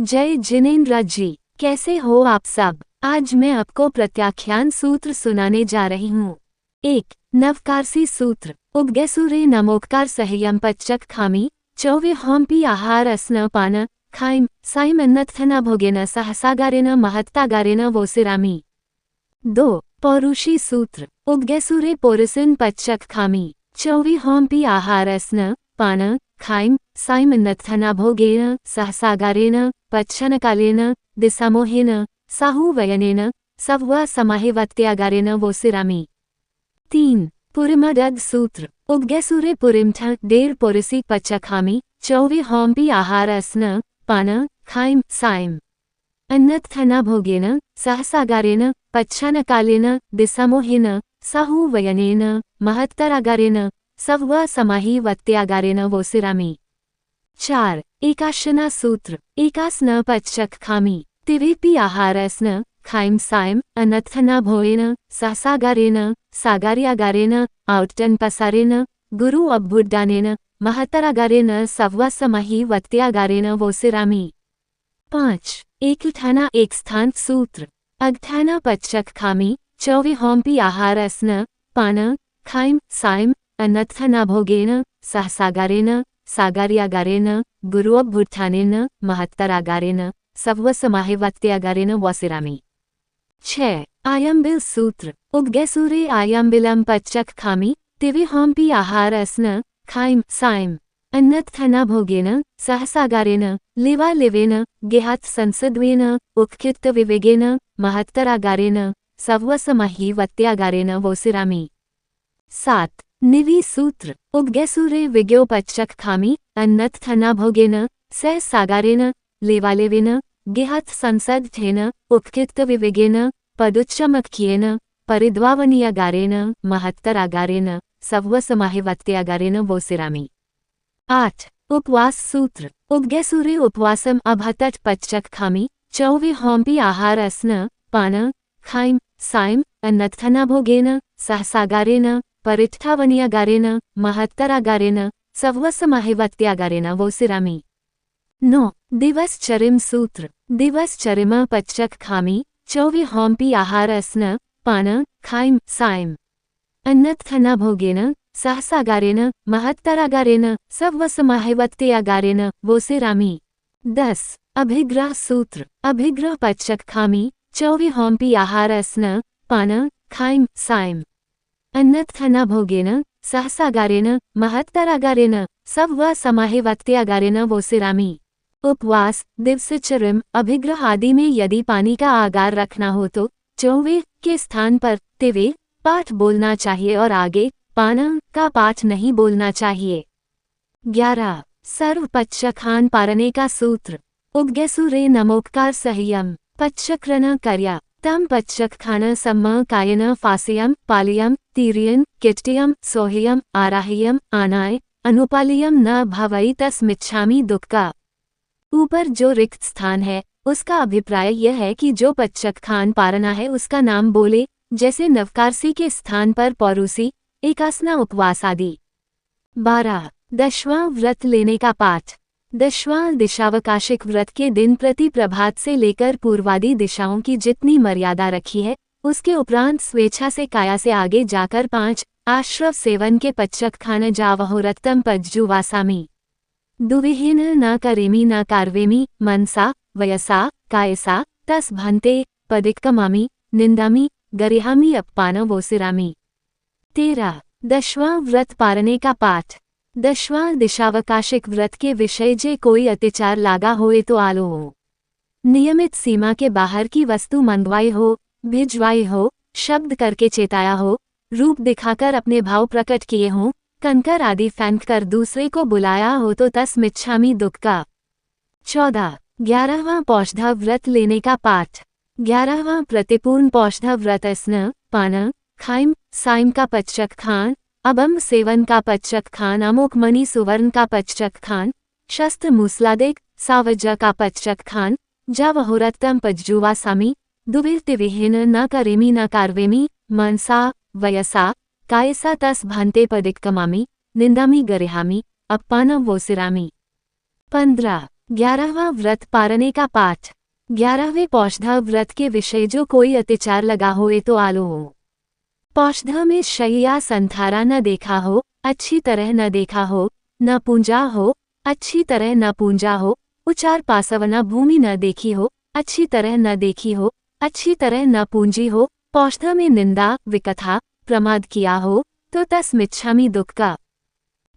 जय जिनेन्द्र जी, कैसे हो आप सब। आज मैं आपको प्रत्याख्यान सूत्र सुनाने जा रही हूँ। 1. नवकारसी सूत्र। उपगैसूरे नमोक्कार सहयम पच्चक खामी चौवे होम्पी आहार अस्न पान खाइम साइम अन्नत्थना भोगेन सहसागारेन महत्तागारेन वोसिरामी। 2. पौरुषी सूत्र। उपगैसूरे पोरसिन पच्चक खामी चौवी होम्पी आहार अस्न पान खाइम साइम अन्नत्थना भोगेन सहसागारेन पच्छनकालेन दिशामोहेन साहुवयनेन सव्वा समाहेवत्यागारेन वोसिरामी। 3. पुरिमदद सूत्र। उपगैसूरे पुरिमठ डेर पोरिसी पच्चखामी चौवे होम्पी आहार अस्न पान खाइम साइम अन्नत्थना भोगेन सहसागारेन पच्छनकालेन दिशामोहेन साहुवयनेन महत्तरागारेन सव्वा समाहिवत्यागारेन वोसिरामी। 4. एकाशना सूत्र। एकास्न पच्चक खामी तिवेपि आहारस्न खाइम साइम अन्नत्थना भोएन सहसागारेन सागार्यागारेन औट्टन पसारेन गुरु अब्बुड्डानेन महत्तरागारेन सव्वा समाहिवत्यागारेन वोसिरामी। 5. एकठाना एक स्थान सूत्र। अगठाना पच्चक खामी चौवे होम्पी आहारस्न पान खाइम साइम अन्नत्थना भोगेन सहसागारेन सागार्यागारेन गुरुअब्बुड्डानेन महत्तरागारेन सव्वा समाहिवत्यागारेन वोसिरामी। 6. आयम्बिल सूत्र। उपगैसूरे आयम्बिलम पच्चक खामी तिवे होम्पी आहार अस्न खाइम साइम अन्नत्थना भोगेन सहसागारेन लिवा लिवेन गेहात संसद्वेन उत्कृत विवेगेन महत्तरागारेन सव्वा समाहिवत्यागारेन वोसिरामी। 7. निवि सूत्र। उपगैसूरे विज्ञो पच्चक खामी अन्नत्थना भोगेन सहसागारेन लेवालेवेन गेहात संसद्धेन उत्कृत विवेगेन पदुच्चमख्येन परिद्वावनीयगारेन महत्तरागारेन सव्वा समाहिवत्यागारेन वोसिरामी। 8. उपवास सूत्र। उपगैसूरे उपवासम अभतट पच्चक खामी चौवे होम्पी आहार अस्न पान खाइम साइम अन्नत्थना भोगेन सहसागारेन परिट्ठावनीयगारेन महत्तरागारेन सव्वा समाहिवत्यागारेन वोसिरामी। 9. दिवसचरिम सूत्र। दिवसचरिम पच्चक खामी चौवे होम्पी आहार अस्न पान खाइम साइम अन्नत्थना भोगेन सहसागारेन महत्तरागारेन सव्वा समाहिवत्यागारेन वोसिरामी। 10. अभिग्रह सूत्र। अभिग्रह पच्चक खामी चौवे होम्पी आहार अस्न पान खाइम साइम अन्नत्थना भोगेन सहसागारेन महत्तरागारेन सव्वा समाहिवत्यागारेन वोसिरामी। उपवास दिवसचर्म अभिग्रह आदि में यदि पानी का आगार रखना हो तो चौवे के स्थान पर तिवे पाठ बोलना चाहिए और आगे पान का पाठ नहीं बोलना चाहिए। 11. सर्व पच्चखान पारने का सूत्र। उपगैसूरे नमोक्कार सहयम पच्चक्रन कर्या तम पच्चक खान सम्म कायन फासियम पालियम तीरियन किट्टियम सोहियम आराह्यम आनाय अनुपालियम न भवई तस्मिच्छामि दुक्का। ऊपर जो रिक्त स्थान है उसका अभिप्राय यह है कि जो पच्चक खान पारना है उसका नाम बोले, जैसे नवकारसी के स्थान पर पौरुसी एकासना उपवास आदि। 12. दशवां व्रत लेने का पाठ। दशवां दिशावकाशिक व्रत के दिन प्रति प्रभात से लेकर पूर्वादि दिशाओं की जितनी मर्यादा रखी है उसके उपरांत स्वेच्छा से काया से आगे जाकर 5 आश्रव सेवन के पच्चक खान जावहोरत्तम पज्जुवासामी। दुविहीन न करेमी न कार्वेमी मनसा वयसा कायसा तस भंते पदिक्कमामी निंदामी गरिहामी अपपान वोसिरामी। 13. दशवां व्रत पारने का पाठ। दशवां दिशावकाशिक व्रत के विषय जे कोई अत्याचार लागा होए तो आलो हो, नियमित सीमा के बाहर की वस्तु मंगवाई हो, भिजवाई हो, शब्द करके चेताया हो, रूप दिखाकर अपने भाव प्रकट किए हों, कंकर आदि फेंक कर दूसरे को बुलाया हो तो तस्मिच्छामि दुक्का। 14. 11वां पौषधा व्रत लेने का पाठ। 11वां प्रतिपूर्ण पौषधा व्रत अस्न पान खाइम साइम का पच्चक खान अबम सेवन का पच्चक खान अमोक मणि सुवर्ण का पच्चक खान शस्त्र मूसलादिक सावज्जा का पच्चक खान जावहोरत्तम पज्जुवासामी दुविर्तिविहीन न करेमी न कार्वेमी मनसा वयसा कायसा तस भान्ते पदिक्कमामी निंदामी गरिहामी अपपान वोसिरामी। 15. 11वां व्रत पारने का पाठ। 11वें पौषधा व्रत के विषय जो कोई अत्याचार लगा होए तो आलो हो। पौषधा में शय्या संथारा न देखा हो, अच्छी तरह न देखा हो, न पूंजा हो, अच्छी तरह न पूंजा हो, उचार पासवना भूमि न देखी हो, अच्छी तरह न देखी हो, अच्छी तरह न पूंजी हो, पौषधा में निंदा विकथा प्रमाद किया हो, तो तस्मिच्छामि दुख का।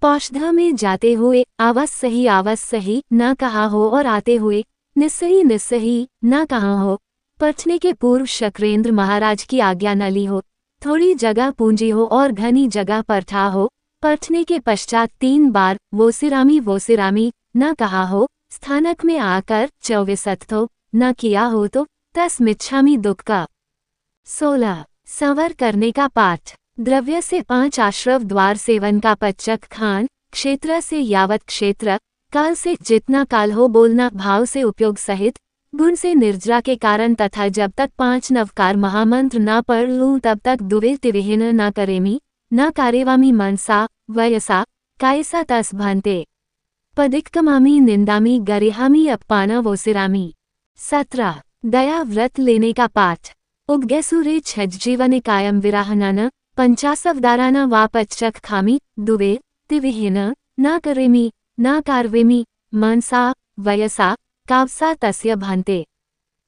पौषधा में जाते हुए आवस सही न कहा हो और आते हुए निस्सही न कहा हो, पहुंचने के पूर्व शक्रेंद्र महाराज की आज्ञा न ली हो, थोड़ी जगह पूंजी हो और घनी जगह परठा हो, पहुंचने के पश्चात 3 बार वो सिरामी न कहा हो, स्थानक में आकर चौविसत्थो न किया हो तो तस्मिच्छामि दुख का। 16 संवर करने का पाठ। द्रव्य से 5 आश्रव द्वार सेवन का पच्चक खान, क्षेत्र से यावत क्षेत्र, काल से जितना काल हो बोलना भाव से उपयोग सहित, गुण से निर्जरा के कारण तथा जब तक 5 नवकार महामंत्र न पढ़ लूं तब तक दुवे तिविहीन न करेमी न कारेवामी मनसा वयसा कायसा तस भान्ते पदिक्कमामी निंदामी गरिहामी अपपाना वोसिरामी। 17 दया व्रत लेने का पाठ। उद्गैसूरे छज्जीवने कायम विराहनान पंचासवदाराना वा पच्चक खामी दुवे तिविहीन न करेमी न कार्वेमी मनसा वयसा कावसा तस्य भान्ते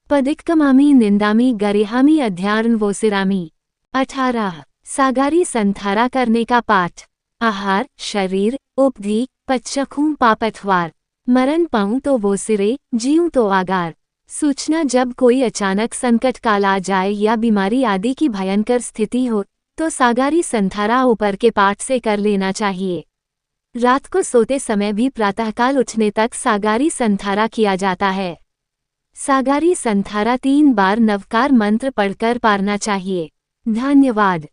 पदिक्कमामी निंदामी गरिहामी अध्यार्न वोसिरामी। 18 सागारी संथारा करने का पाठ। आहार शरीर उपधि पच्चखूं पापथवार, मरण पाऊं तो वो सिरे जीऊं तो आगार। सूचना जब कोई अचानक संकट काल आ जाए या बीमारी आदि की भयंकर स्थिति हो तो सागारी संथारा ऊपर के पाठ से कर लेना चाहिए। रात को सोते समय भी प्रातःकाल उठने तक सागारी संथारा किया जाता है। सागारी संथारा 3 बार नवकार मंत्र पढ़कर पारना चाहिए। धन्यवाद।